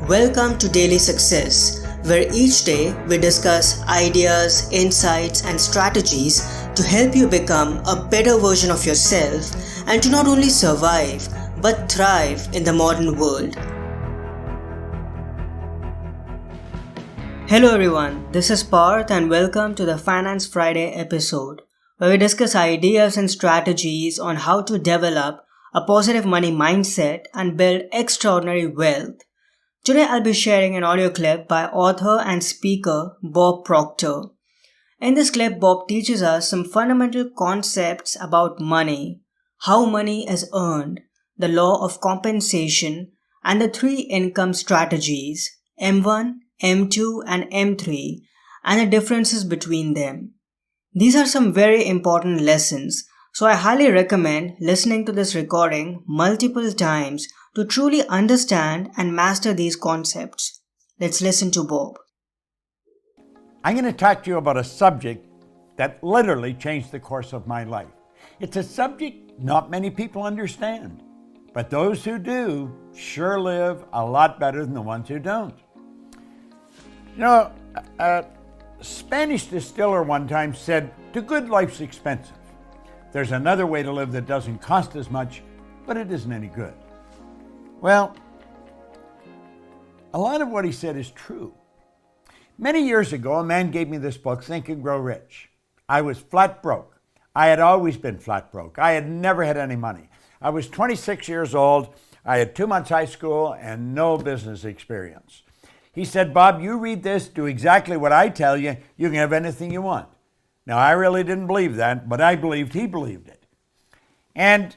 Welcome to Daily Success, where each day we discuss ideas, insights, and strategies to help you become a better version of yourself and to not only survive but thrive in the modern world. Hello everyone, this is Parth and welcome to the Finance Friday episode, where we discuss ideas and strategies on how to develop a positive money mindset and build extraordinary wealth. Today I'll be sharing an audio clip by author and speaker Bob Proctor. In this clip, Bob teaches us some fundamental concepts about money, how money is earned, the law of compensation, and the three income strategies, M1, M2, and M3, and the differences between them. These are some very important lessons, so I highly recommend listening to this recording multiple times to truly understand and master these concepts. Let's listen to Bob. I'm going to talk to you about a subject that literally changed the course of my life. It's a subject not many people understand, but those who do sure live a lot better than the ones who don't. You know, a Spanish distiller one time said, "The good life's expensive. There's another way to live that doesn't cost as much, but it isn't any good." Well, a lot of what he said is true. Many years ago, a man gave me this book, Think and Grow Rich. I was flat broke. I had always been flat broke. I had never had any money. I was 26 years old. I had 2 months high school and no business experience. He said, "Bob, you read this, do exactly what I tell you, you can have anything you want." Now, I really didn't believe that, but I believed he believed it. And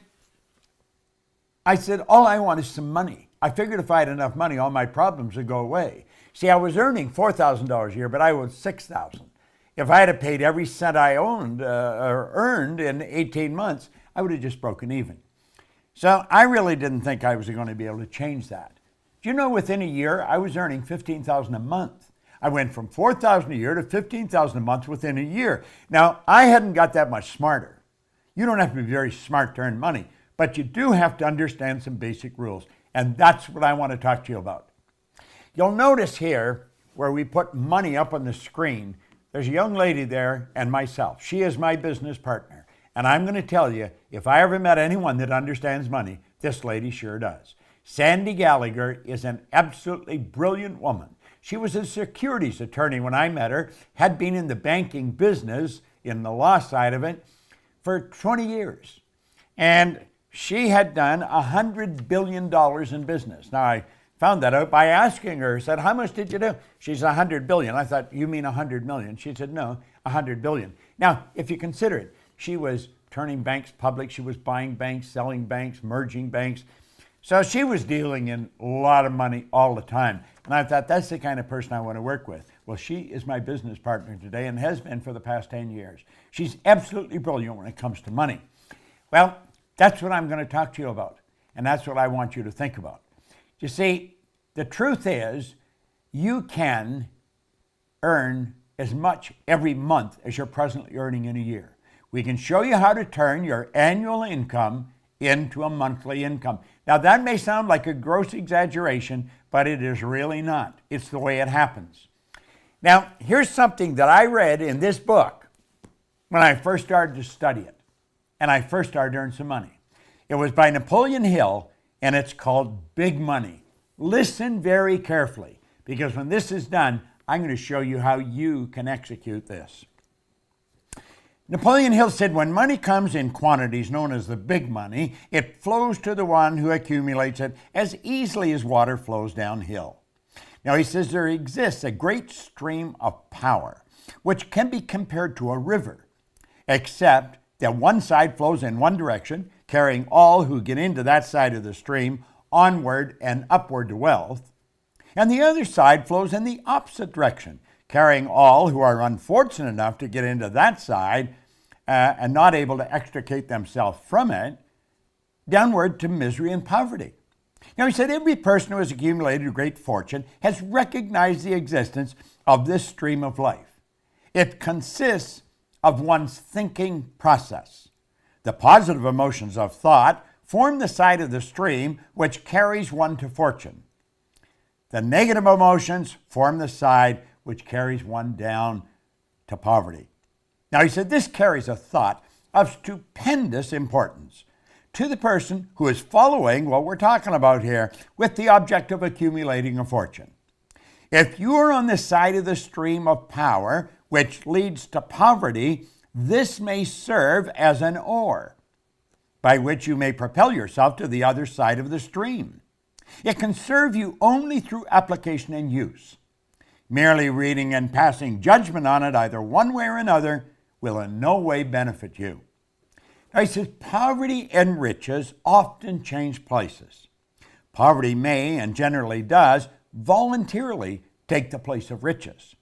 I said, all I want is some money. I figured if I had enough money, all my problems would go away. See, I was earning $4,000 a year, but I owed $6,000. If I had paid every cent I owned or earned in 18 months, I would have just broken even. So I really didn't think I was going to be able to change that. Do you know, within a year, I was earning $15,000 a month. I went from $4,000 a year to $15,000 a month within a year. Now, I hadn't got that much smarter. You don't have to be very smart to earn money, but you do have to understand some basic rules, and that's what I want to talk to you about. You'll notice here where we put money up on the screen, there's a young lady there and myself. She is my business partner, and I'm going to tell you, if I ever met anyone that understands money, this lady sure does. Sandy Gallagher is an absolutely brilliant woman. She was a securities attorney when I met her, had been in the banking business, in the law side of it, for 20 years. And she had done $100 billion in business. Now, I found that out by asking her. I said, "How much did you do?" She's $100 billion. I thought, "You mean 100 million?" She said, "No, 100 billion. Now, if you consider it, she was turning banks public. She was buying banks, selling banks, merging banks. So she was dealing in a lot of money all the time. And I thought, that's the kind of person I want to work with. Well, she is my business partner today and has been for the past 10 years. She's absolutely brilliant when it comes to money. Well, that's what I'm going to talk to you about. And that's what I want you to think about. You see, the truth is, you can earn as much every month as you're presently earning in a year. We can show you how to turn your annual income into a monthly income. Now, that may sound like a gross exaggeration, but it is really not. It's the way it happens. Now, here's something that I read in this book when I first started to study it, and I first started to earn some money. It was by Napoleon Hill, and it's called Big Money. Listen very carefully, because when this is done, I'm going to show you how you can execute this. Napoleon Hill said, "When money comes in quantities known as the big money, it flows to the one who accumulates it as easily as water flows downhill." Now, he says there exists a great stream of power, which can be compared to a river, except that one side flows in one direction, carrying all who get into that side of the stream onward and upward to wealth, and the other side flows in the opposite direction, carrying all who are unfortunate enough to get into that side and not able to extricate themselves from it, downward to misery and poverty. Now, he said every person who has accumulated a great fortune has recognized the existence of this stream of life. It consists of one's thinking process. The positive emotions of thought form the side of the stream which carries one to fortune. The negative emotions form the side which carries one down to poverty. Now, he said this carries a thought of stupendous importance to the person who is following what we're talking about here with the object of accumulating a fortune. If you are on the side of the stream of power which leads to poverty, this may serve as an oar by which you may propel yourself to the other side of the stream. It can serve you only through application and use. Merely reading and passing judgment on it either one way or another will in no way benefit you. Now he says poverty and riches often change places. Poverty may, and generally does, voluntarily take the place of riches.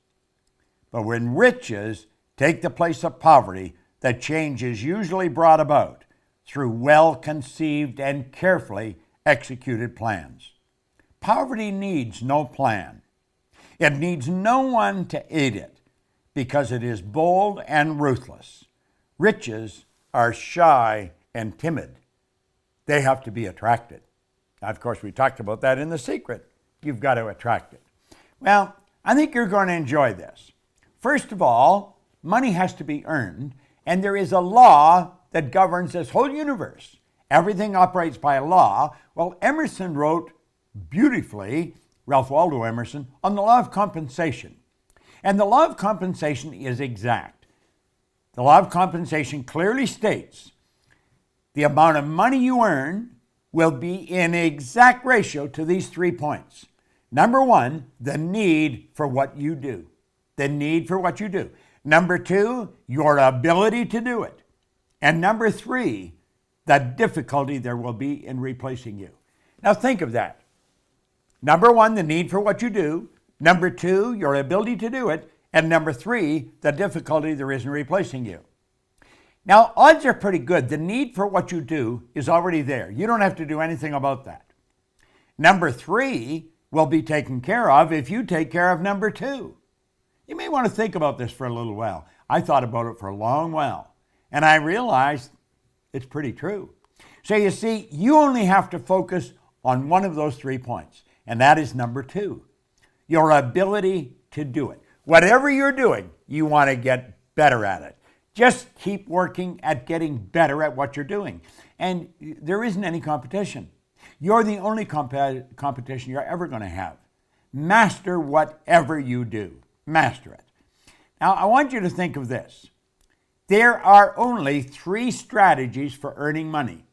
But when riches take the place of poverty, the change is usually brought about through well-conceived and carefully executed plans. Poverty needs no plan. It needs no one to aid it because it is bold and ruthless. Riches are shy and timid. They have to be attracted. Now, of course, we talked about that in The Secret. You've got to attract it. Well, I think you're going to enjoy this. First of all, money has to be earned, and there is a law that governs this whole universe. Everything operates by a law. Well, Emerson wrote beautifully, Ralph Waldo Emerson, on the law of compensation. And the law of compensation is exact. The law of compensation clearly states the amount of money you earn will be in exact ratio to these 3 points. Number one, the need for what you do. The need for what you do. Number two, your ability to do it. And number three, the difficulty there will be in replacing you. Now think of that. Number one, the need for what you do. Number two, your ability to do it. And number three, the difficulty there is in replacing you. Now, odds are pretty good. The need for what you do is already there. You don't have to do anything about that. Number three will be taken care of if you take care of number two. You may want to think about this for a little while. I thought about it for a long while, and I realized it's pretty true. So you see, you only have to focus on one of those 3 points, and that is number two, your ability to do it. Whatever you're doing, you want to get better at it. Just keep working at getting better at what you're doing. And there isn't any competition. You're the only competition you're ever going to have. Master whatever you do. Master it. Now, I want you to think of this. There are only 3 strategies for earning money.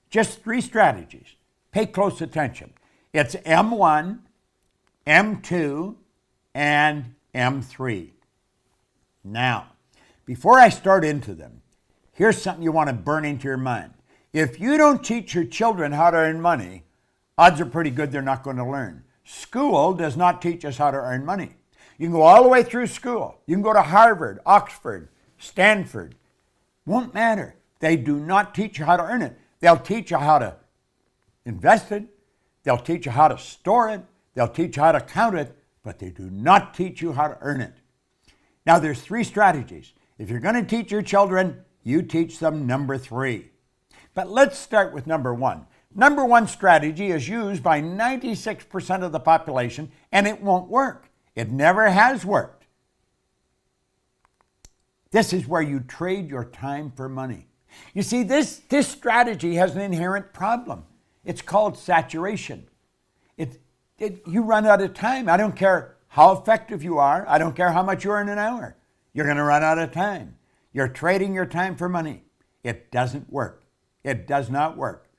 Just 3 strategies. Pay close attention. It's M1, M2, and M3. Now, before I start into them, here's something you want to burn into your mind. If you don't teach your children how to earn money, odds are pretty good they're not going to learn. School does not teach us how to earn money. You can go all the way through school. You can go to Harvard, Oxford, Stanford. Won't matter. They do not teach you how to earn it. They'll teach you how to invest it. They'll teach you how to store it. They'll teach you how to count it, but they do not teach you how to earn it. Now, there's 3 strategies. If you're going to teach your children, you teach them number 3. But let's start with number 1. Number 1 strategy is used by 96% of the population, and it won't work. It never has worked. This is where you trade your time for money. You see, this strategy has an inherent problem. It's called saturation. You run out of time. I don't care how effective you are. I don't care how much you earn an hour. You're going to run out of time. You're trading your time for money. It doesn't work. It does not work.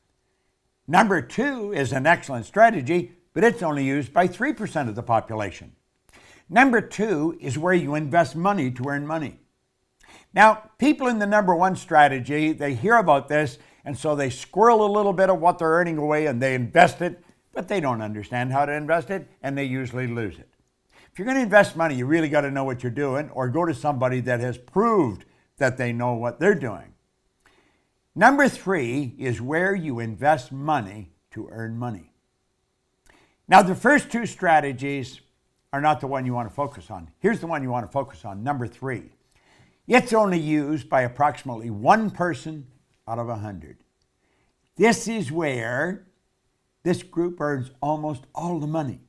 Number 2 is an excellent strategy, but it's only used by 3% of the population. Number 2 is where you invest money to earn money. Now, people in the number 1 strategy, they hear about this, and so they squirrel a little bit of what they're earning away and they invest it, but they don't understand how to invest it, and they usually lose it. If you're going to invest money, you really got to know what you're doing, or go to somebody that has proved that they know what they're doing. Number 3 is where you invest money to earn money. Now, the first 2 strategies are not the one you want to focus on. Here's the one you want to focus on, number 3. It's only used by approximately 1 person out of 100. This is where this group earns almost all the money.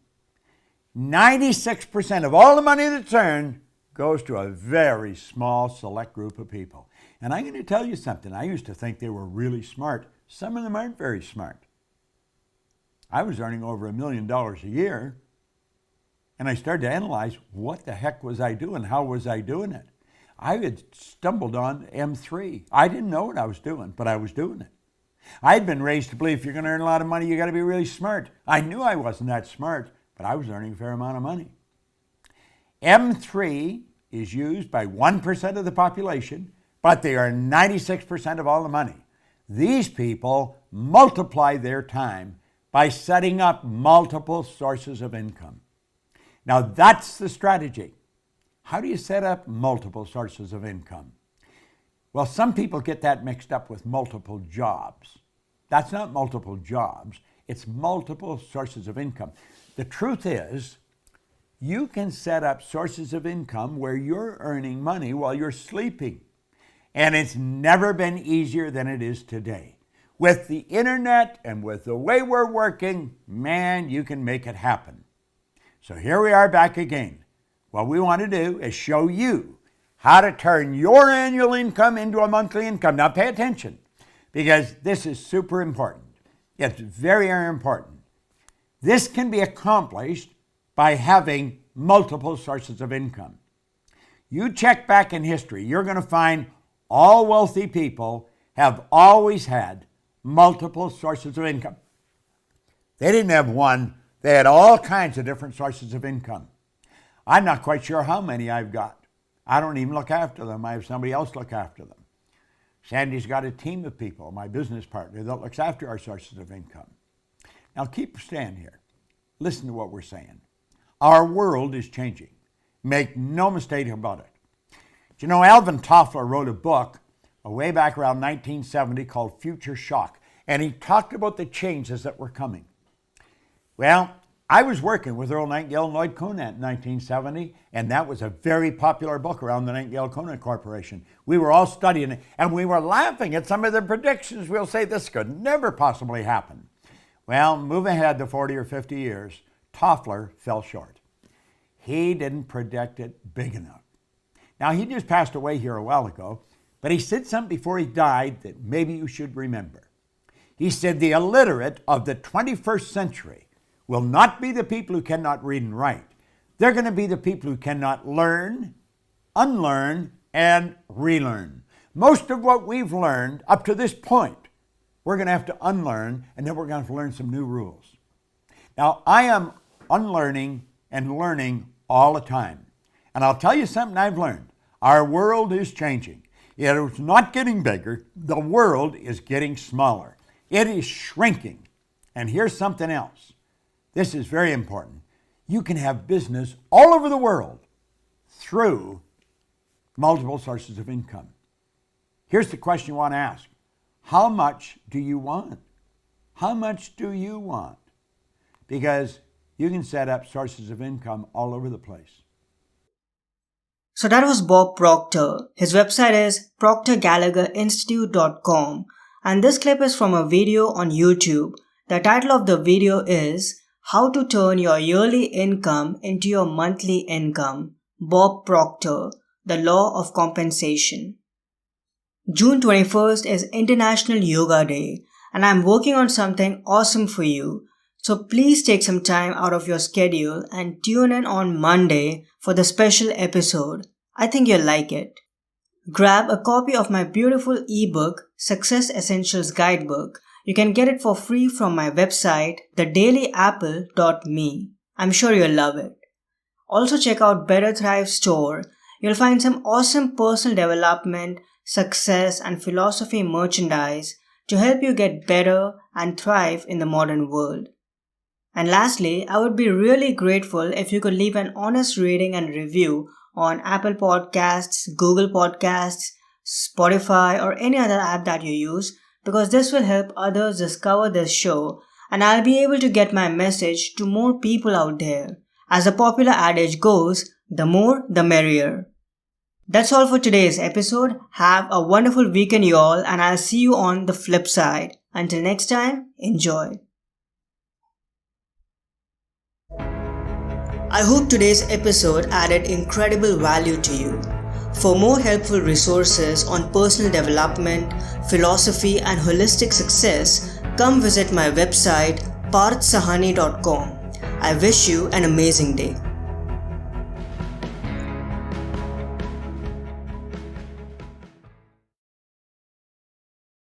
96% of all the money that's earned goes to a very small select group of people. And I'm going to tell you something. I used to think they were really smart. Some of them aren't very smart. I was earning over $1 million a year, and I started to analyze what the heck was I doing? How was I doing it? I had stumbled on M3. I didn't know what I was doing, but I was doing it. I had been raised to believe if you're going to earn a lot of money, you got to be really smart. I knew I wasn't that smart, but I was earning a fair amount of money. M3 is used by 1% of the population, but they are 96% of all the money. These people multiply their time by setting up multiple sources of income. Now that's the strategy. How do you set up multiple sources of income? Well, some people get that mixed up with multiple jobs. That's not multiple jobs, it's multiple sources of income. The truth is, you can set up sources of income where you're earning money while you're sleeping. And it's never been easier than it is today. With the internet and with the way we're working, man, you can make it happen. So here we are back again. What we want to do is show you how to turn your annual income into a monthly income. Now pay attention, because this is super important. It's very, very important. This can be accomplished by having multiple sources of income. You check back in history, you're going to find all wealthy people have always had multiple sources of income. They didn't have one, they had all kinds of different sources of income. I'm not quite sure how many I've got. I don't even look after them. I have somebody else look after them. Sandy's got a team of people, my business partner, that looks after our sources of income. Now keep stand here. Listen to what we're saying. Our world is changing. Make no mistake about it. You know, Alvin Toffler wrote a book way back around 1970 called Future Shock, and he talked about the changes that were coming. Well, I was working with Earl Nightingale and Lloyd Conant in 1970, and that was a very popular book around the Nightingale-Conant Corporation. We were all studying it, and we were laughing at some of the predictions. We'll say this could never possibly happen. Well, move ahead to 40 or 50 years, Toffler fell short. He didn't predict it big enough. Now, he just passed away here a while ago, but he said something before he died that maybe you should remember. He said the illiterate of the 21st century will not be the people who cannot read and write. They're going to be the people who cannot learn, unlearn, and relearn. Most of what we've learned up to this point, we're going to have to unlearn, and then we're going to have to learn some new rules. Now, I am unlearning and learning all the time. And I'll tell you something I've learned. Our world is changing. It is not getting bigger. The world is getting smaller. It is shrinking. And here's something else. This is very important. You can have business all over the world through multiple sources of income. Here's the question you want to ask. How much do you want? How much do you want? Because you can set up sources of income all over the place. So that was Bob Proctor. His website is proctorgallagherinstitute.com, and this clip is from a video on YouTube. The title of the video is How to Turn Your Yearly Income into Your Monthly Income. Bob Proctor, The Law of Compensation. June 21st is International Yoga Day, and I'm working on something awesome for you. So please take some time out of your schedule and tune in on Monday for the special episode. I think you'll like it. Grab a copy of my beautiful ebook, Success Essentials Guidebook. You can get it for free from my website, thedailyapple.me. I'm sure you'll love it. Also check out Better Thrive store. You'll find some awesome personal development, success, and philosophy merchandise to help you get better and thrive in the modern world. And lastly, I would be really grateful if you could leave an honest rating and review on Apple Podcasts, Google Podcasts, Spotify, or any other app that you use, because this will help others discover this show and I'll be able to get my message to more people out there. As the popular adage goes, the more the merrier. That's all for today's episode. Have a wonderful weekend you all, and I'll see you on the flip side. Until next time, enjoy. I hope today's episode added incredible value to you. For more helpful resources on personal development, philosophy, and holistic success, come visit my website parthsahani.com. I wish you an amazing day.